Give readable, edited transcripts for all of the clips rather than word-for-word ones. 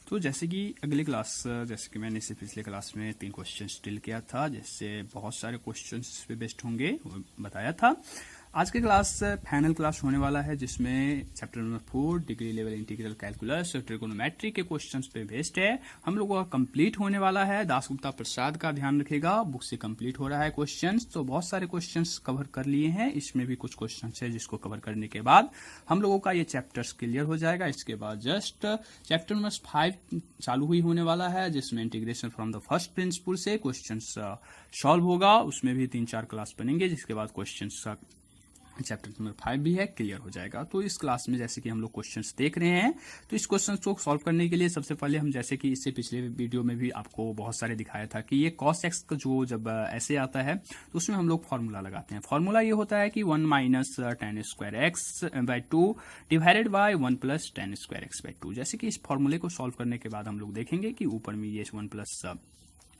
तो जैसे कि अगली क्लास, जैसे कि मैंने इससे पिछले क्लास में 3 क्वेश्चन डील किया था, जिससे बहुत सारे क्वेश्चन इस पे बेस्ड होंगे वो बताया था। आज की क्लास फाइनल क्लास होने वाला है, जिसमें chapter number 4 degree level integral calculus और ट्रिगोनोमेट्री के क्वेश्चंस पे बेस्ड है। हम लोगों का कंप्लीट होने वाला है। दासगुप्ता प्रसाद का ध्यान रखेगा, बुक से कंप्लीट हो रहा है क्वेश्चंस। तो बहुत सारे क्वेश्चंस कवर कर लिए हैं, इसमें भी कुछ क्वेश्चंस है जिसको कवर करने के बाद हम लोगों का ये चैप्टर्स क्लियर हो जाएगा। इसके बाद जस्ट चैप्टर नंबर 5 चालू ही होने वाला है, जिसमें integration from the first principle से क्वेश्चंस सॉल्व होगा। उसमें भी 3-4 क्लास बनेंगे, जिसके बाद क्वेश्चंस चैप्टर नंबर 5 भी है, क्लियर हो जाएगा। तो इस क्लास में जैसे कि हम लोग क्वेश्चंस देख रहे हैं, तो इस क्वेश्चंस को सॉल्व करने के लिए सबसे पहले हम, जैसे कि इससे पिछले वीडियो में भी आपको बहुत सारे दिखाया था कि ये cos x का जो जब ऐसे आता है तो उसमें हम लोग फॉर्मूला लगाते हैं। फॉर्मूला ये होता है कि 1 minus tan square x by 2 divided by 1 plus tan square x by 2। जैसे कि इस फॉर्मूले को सॉल्व करने के बाद हम लोग देखेंगे कि ऊपर में ये 1 plus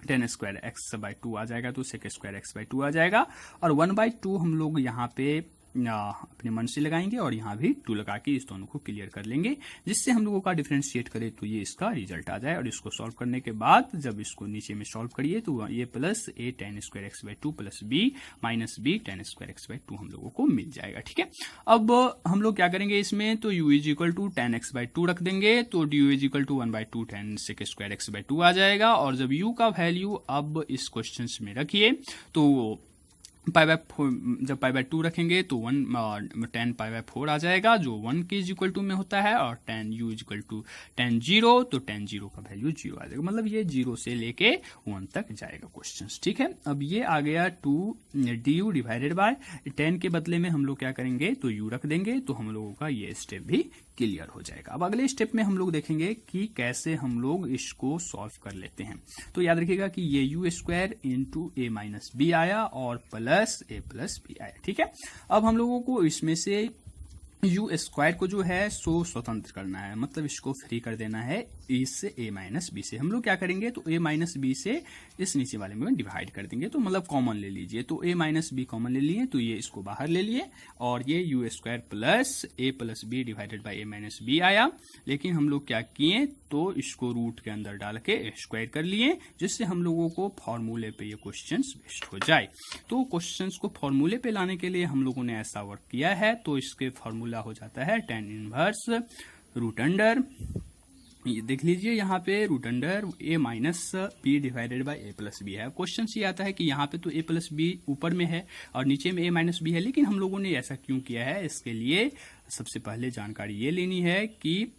tan square x by 2 आ जाएगा, तो sec स्क्वायर एक्स बाई 2 आ जाएगा, और 1/2 हम लोग यहाँ पे अपने मन से लगाएंगे और यहाँ भी 2 लगा के इस दोनों को क्लियर कर लेंगे, जिससे हम लोगों का डिफरेंशिएट करें तो ये इसका रिजल्ट आ जाए। और इसको सॉल्व करने के बाद जब इसको नीचे में सॉल्व करिए तो ये plus a tan square x by 2 plus b minus b tan square x by 2 हम लोगों को मिल जाएगा। ठीक है, अब हम लोग क्या करेंगे इसमें, तो u is equal to tan x by 2 रख देंगे, तो du is equal to 1/2 tan sec square x by 2 आ जाएगा। और जब u का वैल्यू अब इस क्वेश्चन में रखिए तो जब π/2 रखेंगे तो 10 π/4 आ जाएगा, जो 1 के इज इक्वल टू में होता है, और tan u is equal to tan 0, तो tan 0 का वैल्यू 0 आ जाएगा, मतलब ये 0 से लेके 1 तक जाएगा क्वेश्चन। ठीक है, अब ये आ गया 2 du डिवाइडेड बाय 10 के बदले में हम लोग क्या करेंगे, तो u रख देंगे, तो हम लोगों का ये स्टेप भी क्लियर हो जाएगा। अब अगले स्टेप में हम लोग देखेंगे कि कैसे हम लोग इसको सॉल्व कर लेते हैं। तो याद रखिएगा कि ये u square into a minus b आया और प्लस a प्लस बी आया। ठीक है, अब हम लोगों को इसमें से u स्क्वायर को जो है सो स्वतंत्र करना है, मतलब इसको फ्री कर देना है इस a माइनस बी से। हम लोग क्या करेंगे, तो a माइनस बी से इस नीचे वाले में डिवाइड कर देंगे, तो मतलब कॉमन ले लीजिए, तो a माइनस बी कॉमन ले लिए, तो ये इसको बाहर ले लिए, और ये u square plus a plus b divided by a minus b आया। लेकिन हम लोग क्या किए, तो इसको रूट के अंदर डाल के स्क्वायर कर लिए, जिससे हम लोगों को फॉर्मूले पे ये क्वेश्चंस बेस्ट हो जाए। तो क्वेश्चंस को फॉर्मूले पे लाने के लिए हम लोगों ने ऐसा वर्क किया है, तो इसके फॉर्मूला हो जाता है tan इनवर्स रूट अंडर, ये देख लीजिए यहाँ पे root under a minus B divided by a plus b है। क्वेश्चन ये आता है कि यहाँ पे तो a प्लस बी ऊपर में है और नीचे में a माइनस बी है, लेकिन हम लोगों ने ऐसा क्यों किया है, इसके लिए सबसे पहले जानकारी ये लेनी है कि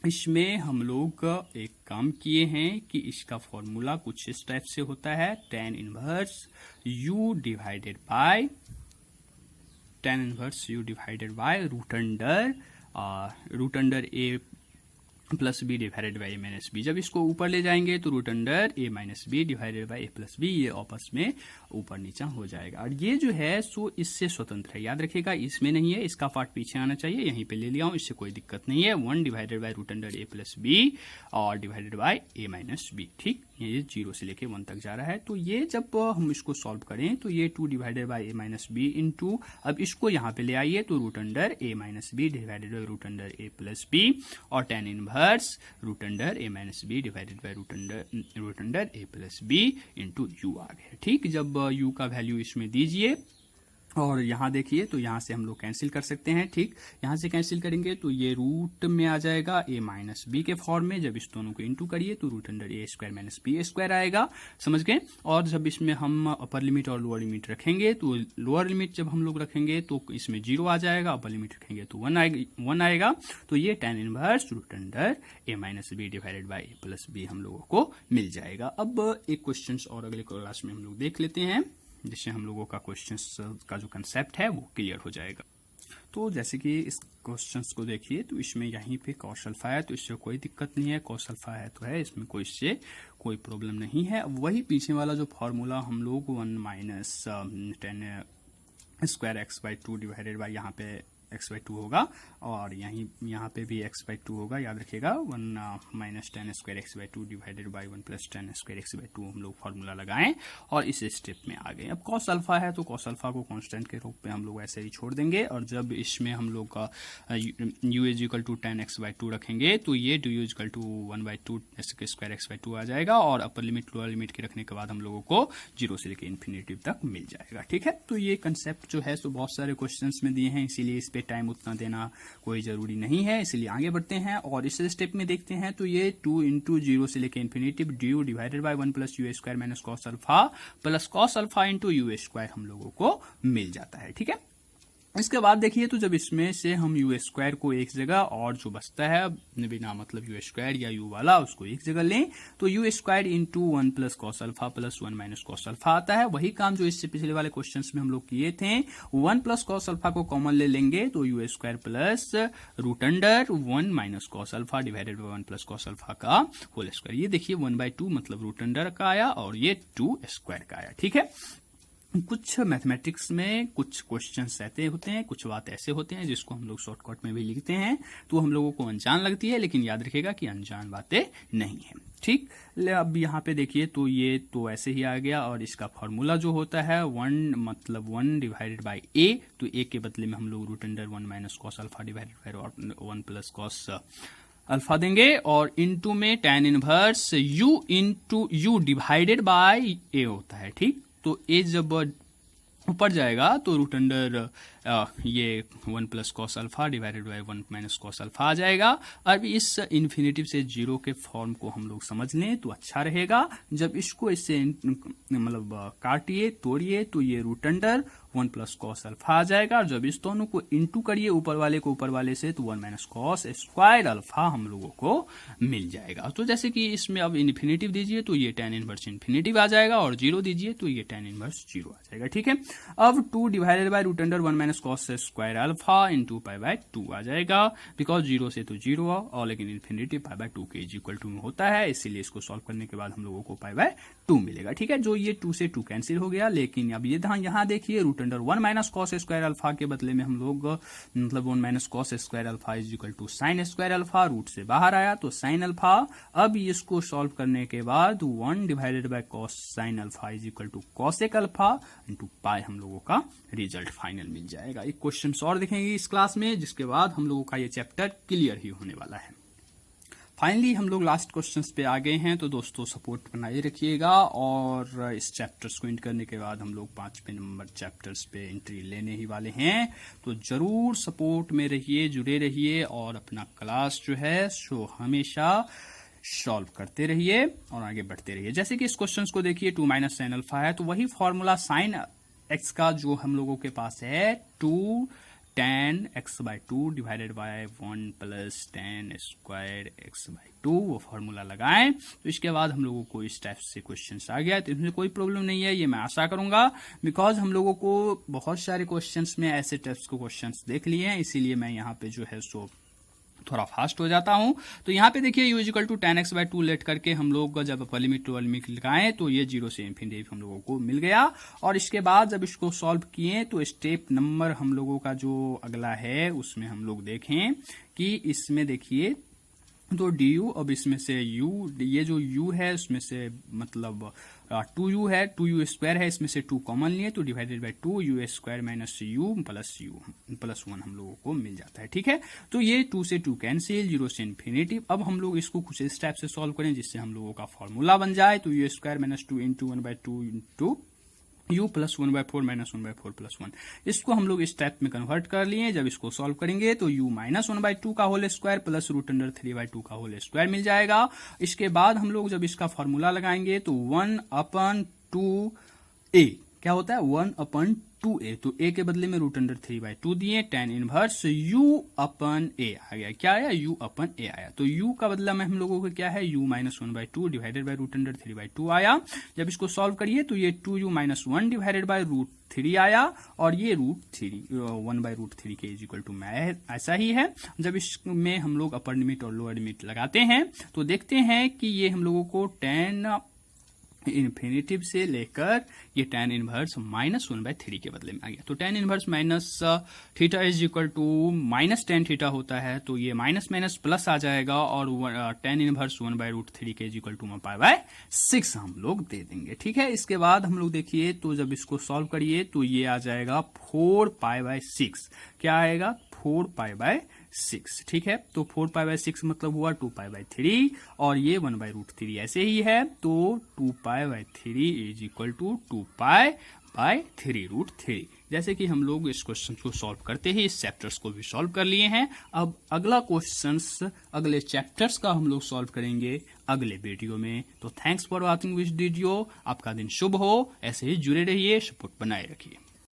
इसमें हम लोग एक काम किए हैं कि इसका फॉर्मूला कुछ इस टाइप से होता है, tan inverse u divided by root under a plus b divided by A minus b. जब इसको ऊपर ले जाएंगे तो root under A minus B divided by a plus b, ये आपस में ऊपर नीचा हो जाएगा। और ये जो है सो इससे स्वतंत्र है, याद रखिएगा इसमें नहीं है, इसका पार्ट पीछे आना चाहिए, यहीं पे ले लिया हूँ, इससे कोई दिक्कत नहीं है। 1 divided by root under A plus B और divided by A minus B. ठीक, ये 0 से लेके 1 तक जा रहा है, तो ये जब हम इसको सॉल्व करें तो ये 2 divided by A minus B into, अब इसको यहाँ पे ले आइए, तो root under A minus B divided by root under A plus B, और tan inverse root under A minus B divided by root under A plus B into U आ गया। ठीक, जब u का वैल्यू इसमें दीजिए और यहाँ देखिए, तो यहाँ से हम लोग कैंसिल कर सकते हैं। ठीक, यहाँ से कैंसिल करेंगे तो ये रूट में आ जाएगा a माइनस बी के फॉर्म में, जब इस दोनों को इंटू करिए तो रूट अंडर ए स्क्वायर माइनस बी स्क्वायर आएगा, समझ गए। और जब इसमें हम अपर लिमिट और लोअर लिमिट रखेंगे, तो लोअर लिमिट जब हम लोग रखेंगे तो इसमें 0 आ जाएगा, अपर लिमिट रखेंगे तो 1 आएगा, तो ये tan inverse root under A minus B divided by a plus b हम लोगों को मिल जाएगा। अब एक क्वेश्चन और अगले क्लास में हम लोग देख लेते हैं, जिससे हम लोगों का क्वेश्चंस का जो कंसेप्ट है वो क्लियर हो जाएगा। तो जैसे कि इस क्वेश्चंस को देखिए, तो इसमें यहीं पे cos अल्फा है, तो इससे कोई दिक्कत नहीं है, cos अल्फा है तो है, इसमें इससे कोई प्रॉब्लम नहीं है। वही पीछे वाला जो फॉर्मूला हम लोग 1 minus tan square x by 2 divided by यहाँ पे x/2 होगा, और यहाँ पे भी x/2 होगा, याद रखिएगा। 1 minus ten square x/2 divided by 1 plus ten square x/2 हम लोग फॉर्मूला लगाएं और इस स्टेप में आ गए। अब कॉस अल्फा है तो कॉस अल्फा को कांस्टेंट के रूप में हम लोग ऐसे ही छोड़ देंगे, और जब इसमें हम लोग का u is equal to 10x/2 रखेंगे तो ये du is equal to 1/2 square x/2 आ जाएगा, और अपर लिमिट लोअर लिमिट के रखने के बाद हम लोगों को 0 से लेकर इन्फिनिटी तक मिल जाएगा। ठीक है, तो ये कंसेप्ट जो है तो बहुत सारे क्वेश्चंस में दिए हैं, इसीलिए इस पे टाइम उतना देना कोई जरूरी नहीं है, इसलिए आगे बढ़ते हैं और इस स्टेप में देखते हैं। तो ये 2 इंटू 0 से लेकर infinity due divided by 1 plus you square minus cos alpha plus cos alpha into you square हम लोगों को मिल जाता है। ठीक है, इसके बाद देखिए, तो जब इसमें से हम यू स्क्वायर को एक जगह और जो बचता है बिना मतलब यू स्क्वायर या यू वाला उसको एक जगह लें तो u square into 1 plus cos alpha plus 1 minus cos alpha आता है। वही काम जो इससे पिछले वाले क्वेश्चंस में हम लोग किए थे। 1 प्लस कॉस अल्फा को कॉमन ले लेंगे तो u square plus root under 1 minus cos alpha divided by 1 plus cos alpha का होल स्क्वायर। ये देखिए 1/2 मतलब रूट अंडर का आया और ये 2 स्क्वायर का आया। ठीक है, कुछ मैथमेटिक्स में कुछ क्वेश्चंस ऐसे होते हैं, कुछ बात ऐसे होते हैं जिसको हम लोग शॉर्टकट में भी लिखते हैं तो हम लोगों को अनजान लगती है, लेकिन याद रखिएगा कि अनजान बातें नहीं है। ठीक, अब यहाँ पे देखिए तो ये तो ऐसे ही आ गया, और इसका फॉर्मूला जो होता है 1 मतलब 1 डिवाइडेड बाई ए, तो ए के बदले में हम लोग root under 1 minus cos alpha divided by 1 plus cos alpha देंगे, और इनटू में tan inverse u into U divided by A होता है। ठीक, तो ए जब ऊपर जाएगा तो रूट अंडर ये 1 plus cos alpha divided by 1 minus cos alpha आ जाएगा। अब इस इन्फिनिटिव से 0 के फॉर्म को हम लोग समझ लें तो अच्छा रहेगा। जब इसको इससे मतलब काटिए तोड़िए तो ये root under 1 plus cos alpha आ जाएगा, और जब इस दोनों को इंटू करिए ऊपर वाले को ऊपर वाले से तो 1 माइनस कॉस स्क्वायर अल्फा हम लोगों को मिल जाएगा। तो जैसे कि इसमें अब इन्फिनिटिव दीजिए तो ये tan इनवर्स इन्फिनिटिव आ जाएगा, और 0 दीजिए तो ये tan इनवर्स 0 आ जाएगा। ठीक है, अब 2 divided by root under 1 minus cos square alpha into pi by 2 आ जाएगा, बिकॉज 0 से तो 0 और लेकिन इन्फिनिटी पाई बाय 2 के इज इक्वल टू में होता है, इसीलिए इसको सॉल्व करने के बाद हम लोगों को पाई बाय 2 मिलेगा। ठीक है, जो ये 2 से 2 कैंसिल हो गया, लेकिन अब ये यहाँ देखिए root under 1 minus cos square alpha के बदले में हम लोग मतलब 1 minus cos square alpha is equal to sine square alpha, root से बाहर आया तो साइन अल्फा। अब इसको सॉल्व करने के बाद 1 divided by cos sine alpha is equal to cosec alpha into pi हम लोगों का रिजल्ट फाइनल मिल जाएगा। एक क्वेश्चन और देखेंगे इस क्लास में, जिसके बाद हम लोगों का ये चैप्टर क्लियर ही होने वाला है। फाइनली हम लोग लास्ट क्वेश्चंस पे आ गए हैं, तो दोस्तों सपोर्ट बनाए रखिएगा, और इस चैप्टर्स को एंड करने के बाद हम लोग 5वें नंबर चैप्टर्स पे एंट्री लेने ही वाले हैं। तो जरूर सपोर्ट में रहिए, जुड़े रहिए, और अपना क्लास जो है सो हमेशा सॉल्व करते रहिए और आगे बढ़ते रहिए। जैसे कि इस क्वेश्चन को देखिए 2 माइनस साइन अल्फा है, तो वही फॉर्मूला साइन एक्स का जो हम लोगों के पास है 2 tan x/2 divided by 1 plus tan square x/2 वो फॉर्मूला लगाएं। तो इसके बाद हम लोगों को इस टाइप से क्वेश्चंस आ गया, तो इसमें कोई प्रॉब्लम नहीं है, ये मैं आशा करूंगा, बिकॉज हम लोगों को बहुत सारे क्वेश्चंस में ऐसे टाइप्स के क्वेश्चंस देख लिए हैं, इसीलिए मैं यहाँ पे जो है सो थोड़ा फास्ट हो जाता हूं। तो यहाँ पे देखिए u equal to tan x/2 let करके हम लोग जब अपर लिमिट लोअर लिमिट लगाएं तो ये 0 से इन्फिनिटी हम लोगों को मिल गया, और इसके बाद जब इसको सॉल्व किए तो स्टेप नंबर हम लोगों का जो अगला है उसमें हम लोग देखें कि इसमें देखिए तो du, अब इसमें से u, ये जो u है उसमें से मतलब 2u है, 2u स्क्वायर है, इसमें से 2 कॉमन लिए तो divided by 2u square minus u plus 1 हम लोगों को मिल जाता है। ठीक है, तो ये 2 से 2 कैंसिल, 0 से इन्फिनिटी। अब हम लोग इसको कुछ इस टाइप से सॉल्व करें जिससे हम लोगों का फॉर्मूला बन जाए, तो u square minus 2 into 1/2 into u plus 1/4 minus 1/4 plus 1, इसको हम लोग इस टाइप में कन्वर्ट कर लिए। जब इसको सॉल्व करेंगे तो u माइनस 1/2 का whole square plus root under 3/2 का होल स्क्वायर मिल जाएगा। इसके बाद हम लोग जब इसका फॉर्मूला लगाएंगे तो 1/2a क्या होता है 1/2a, तो a के बदले में रूट अंडर 3/2 दिए, tan इनवर्स u/a आ गया। क्या आया u/a आया, तो u का बदला में हम लोगों को क्या है u minus 1/2 divided by root under 3/2 आया। जब इसको सॉल्व करिए तो ये 2u minus 1 divided by root 3 आया, और ये रूट 3 1/√3 के इज इक्वल टू में ऐसा ही है। जब इसमें हम लोग अपर लिमिट और लोअर लिमिट लगाते हैं तो देखते हैं कि ये हम लोगों को tan इन्फिनेटिव से लेकर ये tan इनवर्स -1/3 के बदले में आ गया। तो tan inverse minus theta is equal to minus tan theta होता है, तो ये माइनस माइनस प्लस आ जाएगा और tan इनवर्स 1/√3 के इज इक्वल टू 1/6 हम लोग दे देंगे। ठीक है, इसके बाद हम लोग देखिए तो जब इसको सॉल्व करिए तो ये आ जाएगा 4π/6। क्या आएगा? 4π/6। ठीक है, तो 4π/6 मतलब हुआ 2π/3 और ये 1/√3 ऐसे ही है, तो 2π/3 इज इक्वल टू 2π/3√3। जैसे कि हम लोग इस क्वेश्चन को सॉल्व करते ही इस चैप्टर्स को भी सॉल्व कर लिए हैं। अब अगला क्वेश्चंस अगले चैप्टर्स का हम लोग सॉल्व करेंगे अगले वीडियो में। तो thanks for watching this video. आपका दिन शुभ हो, ऐसे ही जुड़े रहिए, सपोर्ट बनाए रखिए।